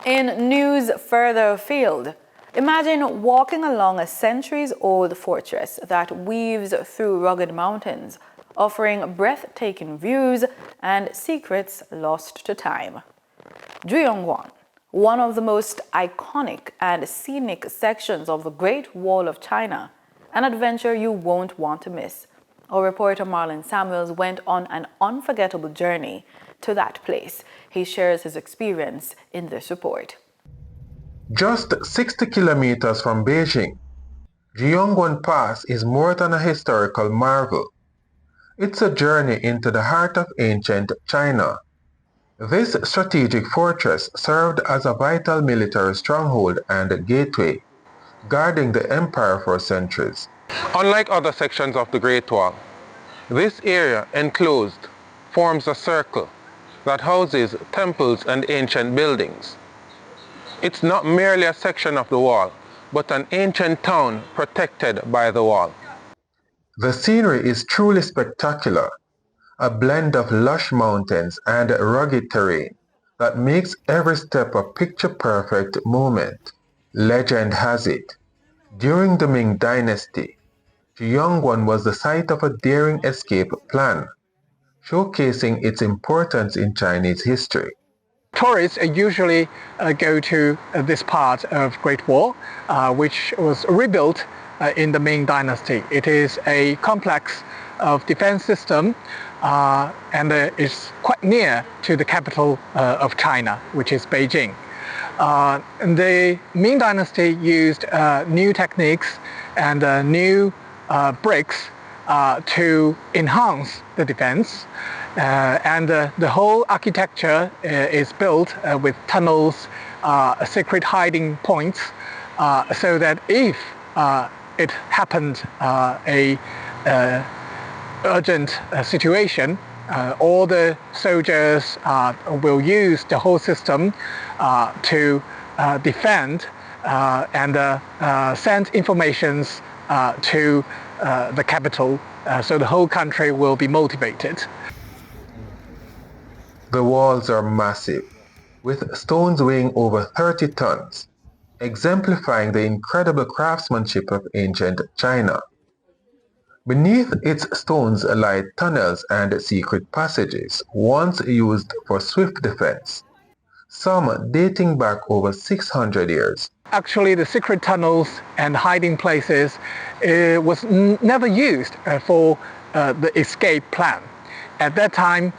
In news further afield, imagine walking along a centuries-old fortress that weaves through rugged mountains, offering breathtaking views and secrets lost to time. Juyongguan, one of the most iconic and scenic sections of the Great Wall of China, an adventure you won't want to miss. Our reporter Marlon Samuels went on an unforgettable journey to that place. He shares his experience in this report. Just 60 kilometers from Beijing, Juyongguan Pass is more than a historical marvel. It's a journey into the heart of ancient China. This strategic fortress served as a vital military stronghold and gateway, guarding the empire for centuries. Unlike other sections of the Great Wall, this area enclosed forms a circle that houses temples and ancient buildings. It's not merely a section of the wall, but an ancient town protected by the wall. The scenery is truly spectacular, a blend of lush mountains and rugged terrain that makes every step a picture-perfect moment. Legend has it, during the Ming Dynasty, Juyongguan was the site of a daring escape plan, showcasing its importance in Chinese history. Tourists usually go to this part of Great Wall, which was rebuilt in the Ming Dynasty. It is a complex of defense system and is quite near to the capital of China, which is Beijing. The Ming Dynasty used new techniques and new bricks to enhance the defense, and the whole architecture is built with tunnels, secret hiding points, so that if it happened a urgent situation, all the soldiers will use the whole system to defend and send informations to the capital, so the whole country will be motivated. The walls are massive, with stones weighing over 30 tons, exemplifying the incredible craftsmanship of ancient China. Beneath its stones lie tunnels and secret passages, once used for swift defense, some dating back over 600 years. Actually, the secret tunnels and hiding places was never used for the escape plan. At that time,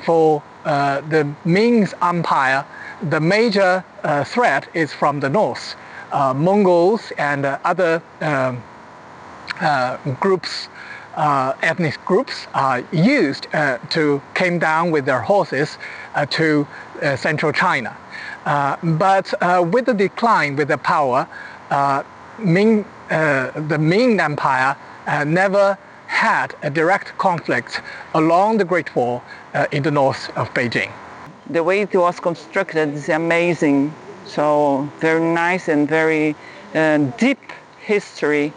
for the Ming Empire, the major threat is from the north. Mongols and other groups, ethnic groups, used to came down with their horses to central China. But with the decline with the power, the Ming Empire never had a direct conflict along the Great Wall in the north of Beijing. The way it was constructed is amazing. So very nice and very deep history.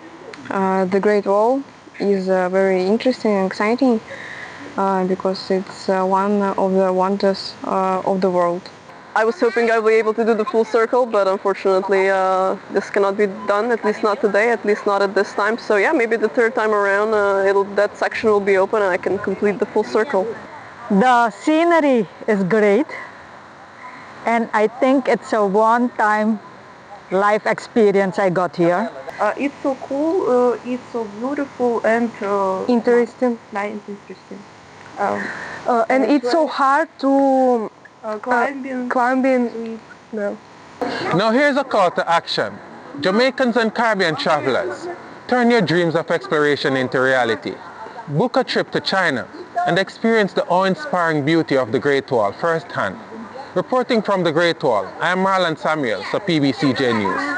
The Great Wall is very interesting and exciting because it's one of the wonders of the world. I was hoping I'd be able to do the full circle, but unfortunately this cannot be done, at least not today, at least not at this time. So yeah, maybe the third time around that section will be open and I can complete the full circle. The scenery is great, and I think it's a one-time life experience I got here. It's so cool, it's so beautiful and Interesting. Nice, interesting. And it's so hard to climbing. No. Now here's a call to action. Jamaicans and Caribbean travelers, turn your dreams of exploration into reality. Book a trip to China and experience the awe-inspiring beauty of the Great Wall firsthand. Reporting from the Great Wall, I am Marlon Samuels for PBCJ News.